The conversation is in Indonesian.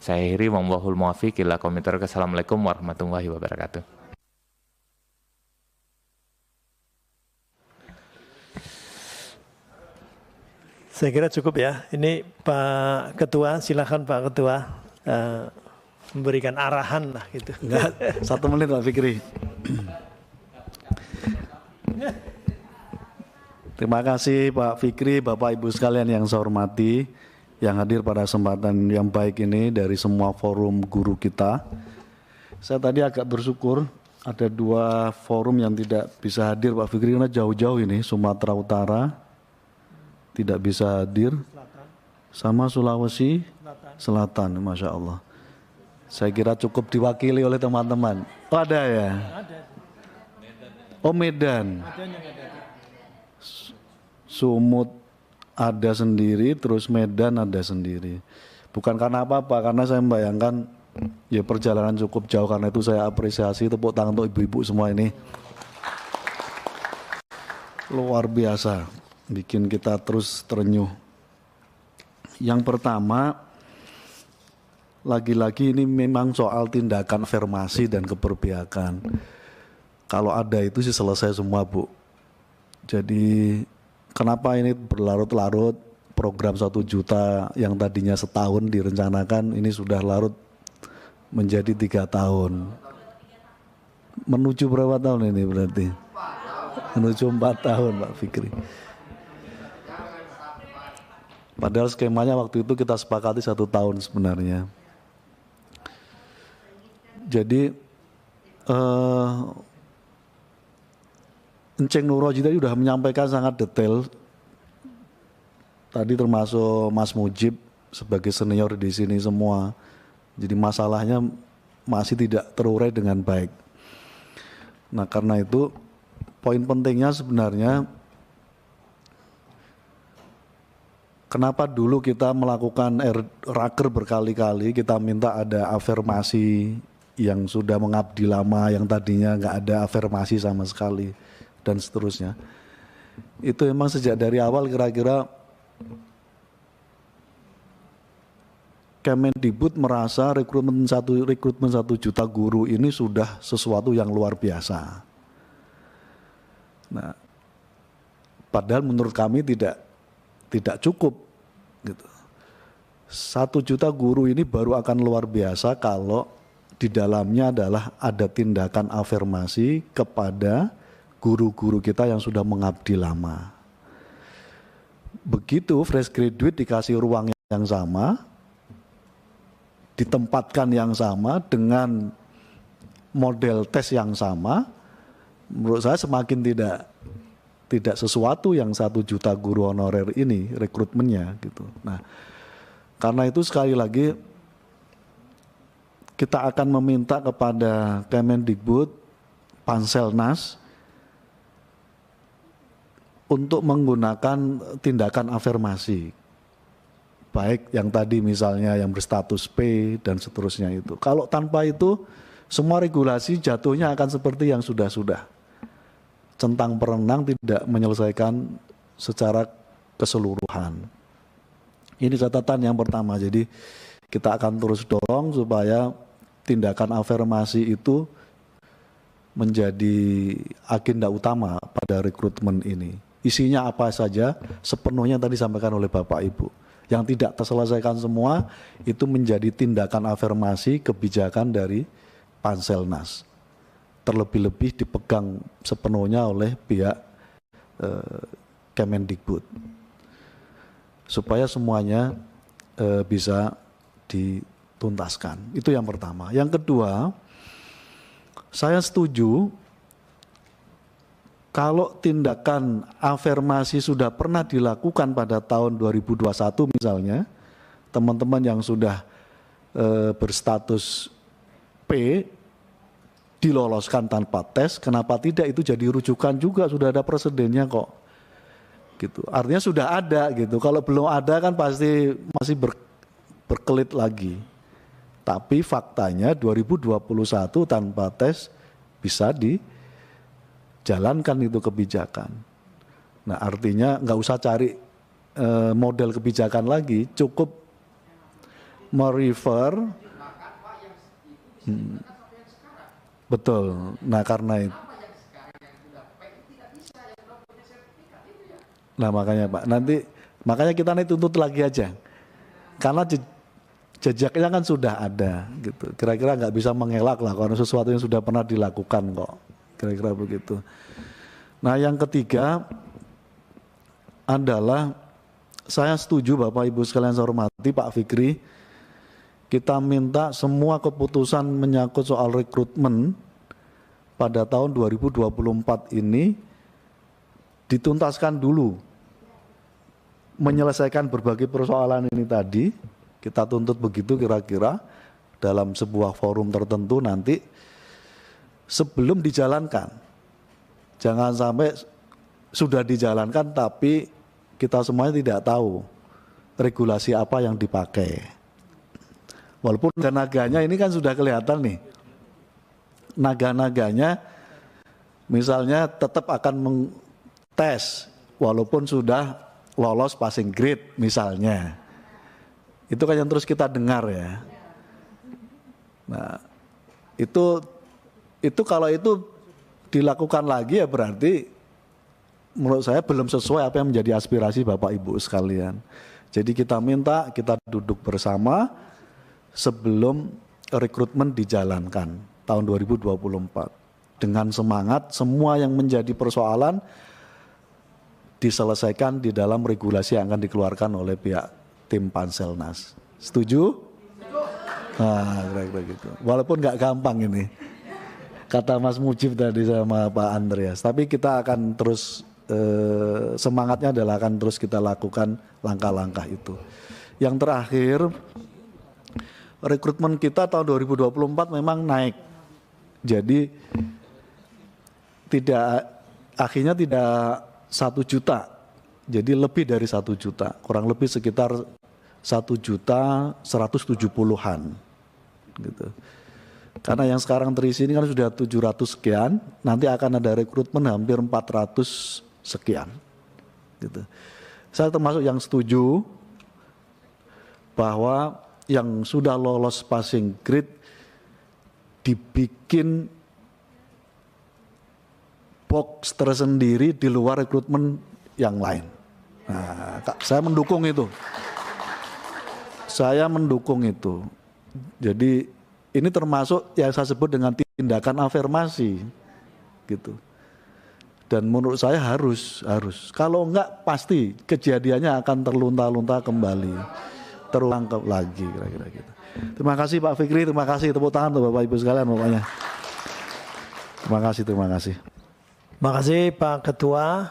Saya akhiri, wallahul muwaffiq ila aqwamit thoriq. Assalamualaikum warahmatullahi wabarakatuh. Saya kira cukup ya. Ini Pak Ketua, silakan Pak Ketua memberikan arahan lah gitu. Enggak, 1 menit Pak Fikri. Terima kasih Pak Fikri, Bapak Ibu sekalian yang saya hormati, yang hadir pada kesempatan yang baik ini dari semua forum guru kita. Saya tadi agak bersyukur ada 2 forum yang tidak bisa hadir Pak Fikri karena jauh-jauh ini, Sumatera Utara tidak bisa hadir, sama Sulawesi Selatan, Masya Allah. Saya kira cukup diwakili oleh teman-teman. Oh, ada ya? Oh, Medan. Sumut ada sendiri, terus Medan ada sendiri. Bukan karena apa-apa, karena saya membayangkan ya perjalanan cukup jauh, karena itu saya apresiasi, tepuk tangan untuk ibu-ibu semua ini. Luar biasa, bikin kita terus terenyuh. Yang pertama, lagi-lagi ini memang soal tindakan afirmasi dan keberpihakan. Kalau ada itu sih selesai semua, Bu. Jadi kenapa ini berlarut-larut, program 1 juta yang tadinya setahun direncanakan ini sudah larut menjadi 3 tahun. Menuju berapa tahun ini berarti? Menuju 4 tahun Pak Fikri. Padahal skemanya waktu itu kita sepakati 1 tahun sebenarnya. Jadi Enceng Nurroji tadi sudah menyampaikan sangat detail. Tadi termasuk Mas Mujib sebagai senior di sini semua. Jadi masalahnya masih tidak terurai dengan baik. Nah karena itu poin pentingnya sebenarnya kenapa dulu kita melakukan raker berkali-kali, kita minta ada afirmasi yang sudah mengabdi lama, yang tadinya nggak ada afirmasi sama sekali, dan seterusnya. Itu memang sejak dari awal kira-kira Kemendikbud merasa rekrutmen 1 juta guru ini sudah sesuatu yang luar biasa. Nah, padahal menurut kami tidak cukup gitu. 1 juta guru ini baru akan luar biasa kalau di dalamnya adalah ada tindakan afirmasi kepada guru-guru kita yang sudah mengabdi lama. Begitu fresh graduate dikasih ruang yang sama, ditempatkan yang sama dengan model tes yang sama, menurut saya semakin tidak sesuatu yang 1 juta guru honorer ini rekrutmennya gitu. Nah, karena itu sekali lagi kita akan meminta kepada Kemendikbud, Panselnas untuk menggunakan tindakan afirmasi. Baik yang tadi misalnya yang berstatus P dan seterusnya itu. Kalau tanpa itu semua regulasi jatuhnya akan seperti yang sudah-sudah. Centang perenang tidak menyelesaikan secara keseluruhan. Ini catatan yang pertama. Jadi kita akan terus dorong supaya tindakan afirmasi itu menjadi agenda utama pada rekrutmen ini. Isinya apa saja sepenuhnya tadi disampaikan oleh Bapak Ibu. Yang tidak terselesaikan semua itu menjadi tindakan afirmasi kebijakan dari Panselnas. Terlebih-lebih dipegang sepenuhnya oleh pihak Kemendikbud. Supaya semuanya bisa dituntaskan. Itu yang pertama. Yang kedua, saya setuju kalau tindakan afirmasi sudah pernah dilakukan pada tahun 2021 misalnya, teman-teman yang sudah berstatus P diloloskan tanpa tes, kenapa tidak itu jadi rujukan juga, sudah ada presidennya kok. Gitu. Artinya sudah ada gitu. Kalau belum ada kan pasti masih berkelit lagi. Tapi faktanya 2021 tanpa tes bisa dijalankan itu kebijakan. Nah artinya nggak usah cari model kebijakan lagi, cukup merefer. Betul. Nah karena itu. Nah makanya Pak, makanya kita tuntut lagi aja, karena jejaknya kan sudah ada, gitu. Kira-kira nggak bisa mengelak lah, karena sesuatu yang sudah pernah dilakukan kok, kira-kira begitu. Nah yang ketiga adalah saya setuju Bapak Ibu sekalian saya hormati Pak Fikri, kita minta semua keputusan menyangkut soal rekrutmen pada tahun 2024 ini dituntaskan dulu, menyelesaikan berbagai persoalan ini tadi, kita tuntut begitu kira-kira dalam sebuah forum tertentu nanti sebelum dijalankan. Jangan sampai sudah dijalankan tapi kita semuanya tidak tahu regulasi apa yang dipakai. Walaupun naga-naganya ini kan sudah kelihatan nih, naga-naganya misalnya tetap akan tes walaupun sudah lolos passing grade misalnya. Itu kan yang terus kita dengar ya. Nah, itu kalau itu dilakukan lagi ya berarti menurut saya belum sesuai apa yang menjadi aspirasi Bapak Ibu sekalian. Jadi kita minta kita duduk bersama sebelum rekrutmen dijalankan tahun 2024 dengan semangat semua yang menjadi persoalan diselesaikan di dalam regulasi yang akan dikeluarkan oleh pihak tim Panselnas. Setuju? Nah, kira-kira gitu. Walaupun nggak gampang ini, kata Mas Mujib tadi sama Pak Andreas. Tapi kita akan terus semangatnya adalah akan terus kita lakukan langkah-langkah itu. Yang terakhir, rekrutmen kita tahun 2024 memang naik. Jadi akhirnya tidak 1 juta, jadi lebih dari 1 juta, kurang lebih sekitar 1.170.000-an, gitu. Karena yang sekarang terisi ini kan sudah 700 sekian, nanti akan ada rekrutmen hampir 400 sekian, gitu. Saya termasuk yang setuju bahwa yang sudah lolos passing grade dibikin box tersendiri di luar rekrutmen yang lain. Nah, saya mendukung itu. Saya mendukung itu. Jadi ini termasuk yang saya sebut dengan tindakan afirmasi, gitu. Dan menurut saya harus. Kalau enggak pasti kejadiannya akan terlunta-lunta kembali, terulang lagi kira-kira gitu. Terima kasih Pak Fikri, terima kasih, tepuk tangan untuk Bapak Ibu sekalian pokoknya. Terima kasih. Terima kasih Pak Ketua.